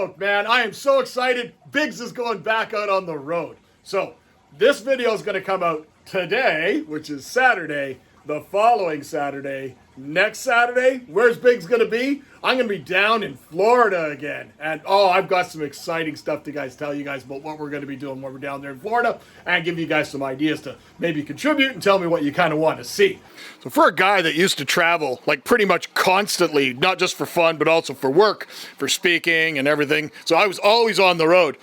stoked, man. I am so excited. Biggs is going back out on the road. So this video is going to come out today, which is Saturday, the following Saturday, next Saturday. Where's Biggs going to be? I'm going to be down in Florida again. And oh, I've got some exciting stuff to tell you guys about what we're going to be doing when we're down there in Florida and give you guys some ideas to maybe contribute and tell me what you kind of want to see. So for a guy that used to travel like pretty much constantly, not just for fun, but also for work, for speaking and everything. So I was always on the road.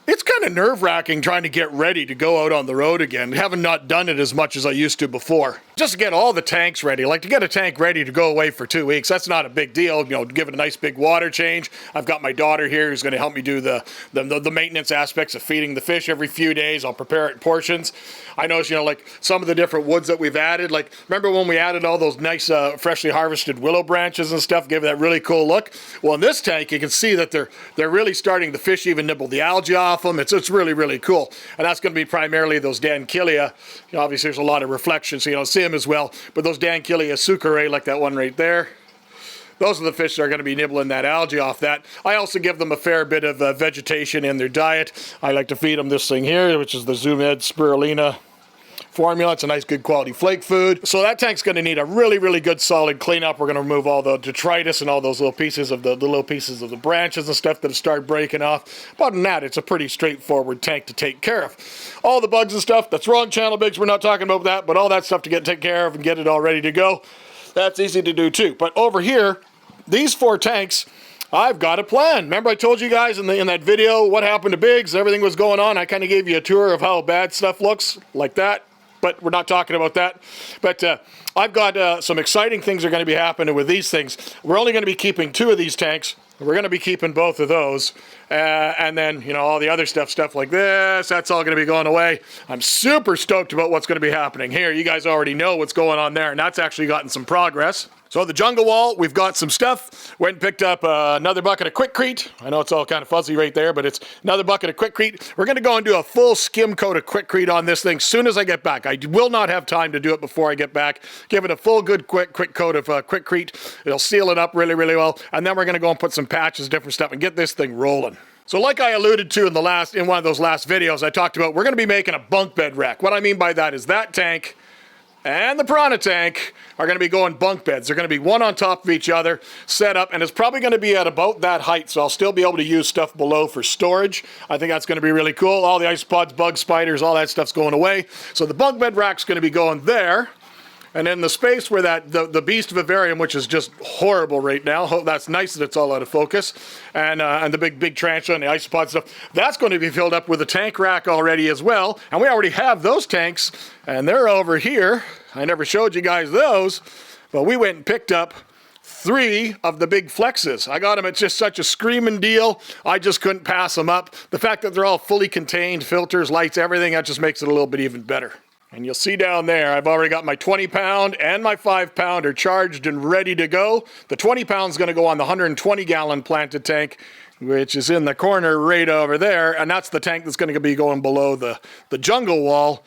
It's kind of nerve-wracking trying to get ready to go out on the road again. Having not done it as much as I used to before. Just to get all the tanks ready. Like to get a tank ready to go away for 2 weeks, that's not a big deal. You know, give it a nice big water change. I've got my daughter here who's going to help me do the maintenance aspects of feeding the fish every few days. I'll prepare it in portions. I noticed, you know, like some of the different woods that we've added. Like, remember when we added all those nice freshly harvested willow branches and stuff, gave it that really cool look? Well, in this tank, you can see that they're really starting, the fish even nibble the algae off them. It's really, really cool. And that's going to be primarily those Dankilia. You know, obviously, there's a lot of reflection, so you don't see them as well. But those Dankilia sucerae, like that one right there, those are the fish that are going to be nibbling that algae off that. I also give them a fair bit of vegetation in their diet. I like to feed them this thing here, which is the Zoomed spirulina formula. It's a nice, good quality flake food. So that tank's going to need a really, really good solid cleanup. We're going to remove all the detritus and all those little pieces of the little pieces of the branches and stuff that have started breaking off. But other than that, it's a pretty straightforward tank to take care of. All the bugs and stuff, that's wrong channel, Biggs. We're not talking about that, but all that stuff to take care of and get it all ready to go, that's easy to do too. But over here, these 4 tanks, I've got a plan. Remember I told you guys in that video what happened to Biggs, everything was going on. I kind of gave you a tour of how bad stuff looks, like that. But we're not talking about that. But I've got some exciting things are going to be happening with these things. We're only going to be keeping 2 of these tanks. We're going to be keeping both of those. And then, you know, all the other stuff like this, that's all going to be going away. I'm super stoked about what's going to be happening here. You guys already know what's going on there, and that's actually gotten some progress. So the jungle wall, we've got some stuff. Went and picked up another bucket of Quikrete. I know it's all kind of fuzzy right there, but it's another bucket of Quikrete. We're going to go and do a full skim coat of Quikrete on this thing as soon as I get back. I will not have time to do it before I get back. Give it a full good quick coat of Quikrete. It'll seal it up really, really well. And then we're going to go and put some patches, different stuff, and get this thing rolling. So like I alluded to in one of those last videos I talked about, we're going to be making a bunk bed rack. What I mean by that is that tank and the piranha tank are going to be going bunk beds. They're going to be one on top of each other, set up, and it's probably going to be at about that height, so I'll still be able to use stuff below for storage. I think that's going to be really cool. All the isopods, bugs, spiders, all that stuff's going away. So the bunk bed rack's going to be going there. And in the space where the beast vivarium, which is just horrible right now, that's nice that it's all out of focus, and the big tarantula and the isopod stuff, that's going to be filled up with a tank rack already as well. And we already have those tanks, and they're over here. I never showed you guys those, but we went and picked up 3 of the big flexes. I got them at just such a screaming deal. I just couldn't pass them up. The fact that they're all fully contained, filters, lights, everything, that just makes it a little bit even better. And you'll see down there, I've already got my 20-pound and my 5-pounder charged and ready to go. The 20-pound is going to go on the 120-gallon planted tank, which is in the corner right over there. And that's the tank that's going to be going below the jungle wall.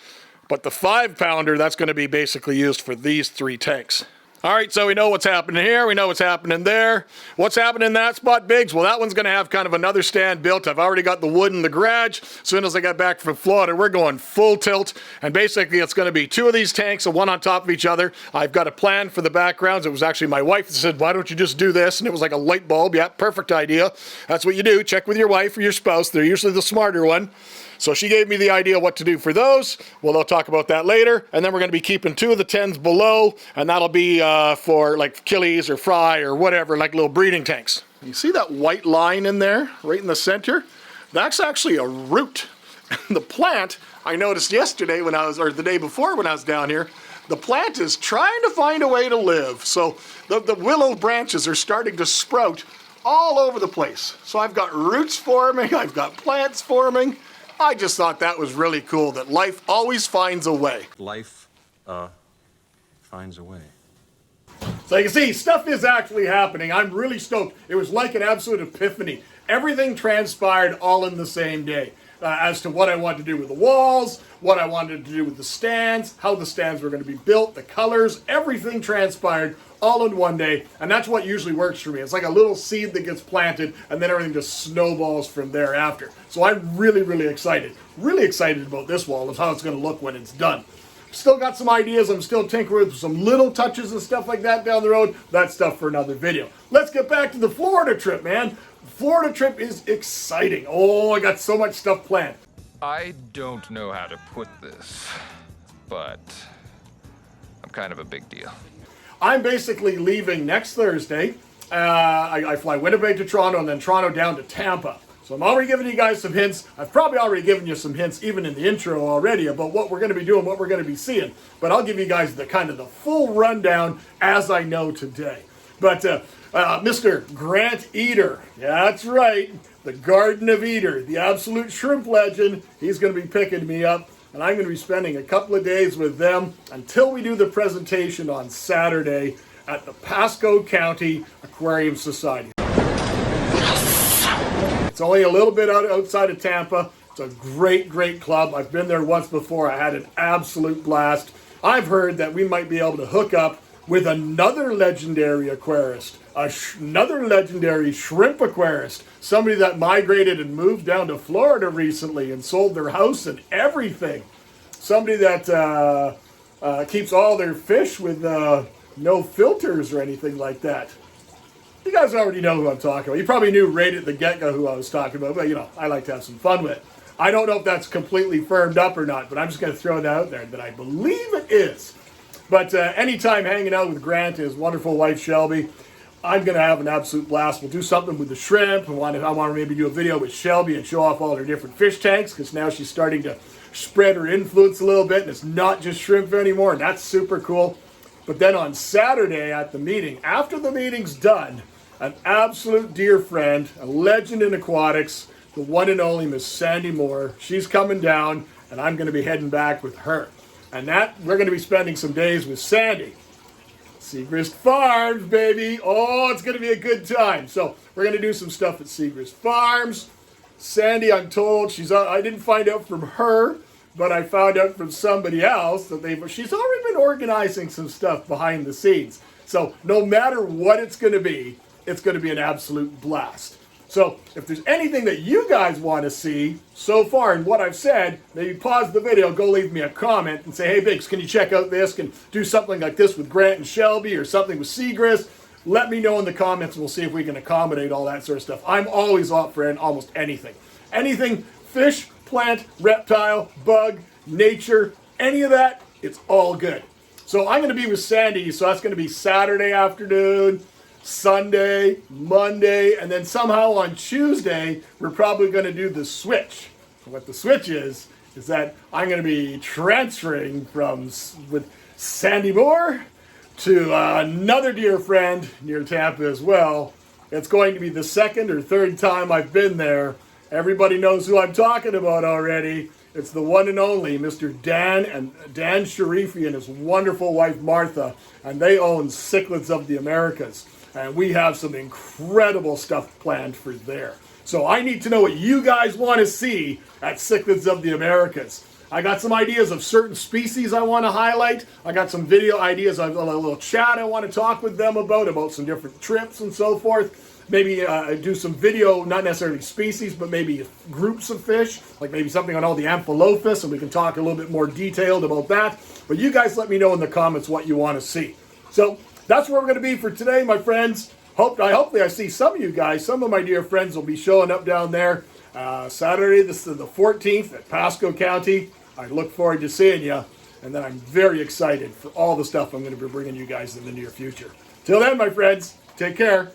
But the 5-pounder, that's going to be basically used for these 3 tanks. All right, so we know what's happening here. We know what's happening there. What's happening in that spot, Biggs? Well, that one's going to have kind of another stand built. I've already got the wood in the garage. As soon as I got back from Florida, we're going full tilt. And basically, it's going to be 2 of these tanks, one on top of each other. I've got a plan for the backgrounds. It was actually my wife that said, why don't you just do this? And it was like a light bulb. Yeah, perfect idea. That's what you do. Check with your wife or your spouse. They're usually the smarter one. So she gave me the idea what to do for those. Well, I'll talk about that later. And then we're going to be keeping 2 of the 10s below, and that'll be for like killies or fry or whatever, like little breeding tanks. You see that white line in there, right in the center? That's actually a root. The plant, I noticed yesterday or the day before when I was down here, the plant is trying to find a way to live. So the willow branches are starting to sprout all over the place. So I've got roots forming, I've got plants forming. I just thought that was really cool, that life always finds a way. Life, finds a way. So you can see, stuff is actually happening. I'm really stoked. It was like an absolute epiphany. Everything transpired all in the same day. As to what I wanted to do with the walls, what I wanted to do with the stands, how the stands were going to be built, the colors, everything transpired all in one day, and that's what usually works for me. It's like a little seed that gets planted, and then everything just snowballs from there after. So I'm really excited about this wall, of how it's going to look when it's done. Still got some ideas. I'm still tinkering with some little touches and stuff like that down the road. That's stuff for another video. Let's get back to the Florida trip, man. Florida trip is exciting. Oh, I got so much stuff planned. I don't know how to put this, but I'm kind of a big deal. I'm basically leaving next Thursday. I fly Winnipeg to Toronto and then Toronto down to Tampa. So I'm already giving you guys some hints. I've probably already given you some hints even in the intro already about what we're going to be doing, what we're going to be seeing. But I'll give you guys the kind of the full rundown as I know today. But Mr. Grant Eater, yeah, that's right, the Garden of Eater, the absolute shrimp legend, he's going to be picking me up. And I'm going to be spending a couple of days with them until we do the presentation on Saturday at the Pasco County Aquarium Society. It's only a little bit outside of Tampa. It's a great club. I've been there once before. I had an absolute blast. I've heard that we might be able to hook up with another legendary aquarist, another legendary shrimp aquarist, somebody that migrated and moved down to Florida recently and sold their house and everything. Somebody that keeps all their fish with no filters or anything like that. You guys already know who I'm talking about. You probably knew right at the get-go who I was talking about, but you know, I like to have some fun with it. I don't know if that's completely firmed up or not, but I'm just going to throw it out there that I believe it is. But anytime hanging out with Grant and his wonderful wife Shelby, I'm going to have an absolute blast. We'll do something with the shrimp. I want to maybe do a video with Shelby and show off all her different fish tanks, because now she's starting to spread her influence a little bit, and it's not just shrimp anymore, and that's super cool. But then on Saturday at the meeting, after the meeting's done, an absolute dear friend, a legend in aquatics, the one and only Miss Sandy Moore, she's coming down, and I'm going to be heading back with her. And that, we're going to be spending some days with Sandy. Segrist Farms, baby. Oh, it's going to be a good time. So we're going to do some stuff at Segrist Farms. Sandy, I'm told, I didn't find out from her, but I found out from somebody else that she's already been organizing some stuff behind the scenes. So no matter what it's going to be an absolute blast. So if there's anything that you guys want to see so far in what I've said, maybe pause the video, go leave me a comment and say, hey Biggs, can you check out this? Can do something like this with Grant and Shelby or something with Segrist? Let me know in the comments and we'll see if we can accommodate all that sort of stuff. I'm always up for almost anything. Anything fish, plant, reptile, bug, nature, any of that, it's all good. So I'm going to be with Sandy, so that's going to be Saturday afternoon, Sunday, Monday, and then somehow on Tuesday, we're probably going to do the switch. What the switch is that I'm going to be transferring with Sandy Moore to another dear friend near Tampa as well. It's going to be the second or third time I've been there. Everybody knows who I'm talking about already. It's the one and only Mr. Dan Sharifi and his wonderful wife Martha, and they own Cichlids of the Americas. And we have some incredible stuff planned for there. So I need to know what you guys want to see at Cichlids of the Americas. I got some ideas of certain species I want to highlight. I got some video ideas, a little chat I want to talk with them about some different trips and so forth. Maybe do some video, not necessarily species, but maybe groups of fish, like maybe something on all the Amphilophus, and we can talk a little bit more detailed about that. But you guys let me know in the comments what you want to see. So that's where we're going to be for today, my friends. Hopefully I see some of you guys. Some of my dear friends will be showing up down there Saturday, the 14th at Pasco County. I look forward to seeing you. And then I'm very excited for all the stuff I'm going to be bringing you guys in the near future. Till then, my friends, take care.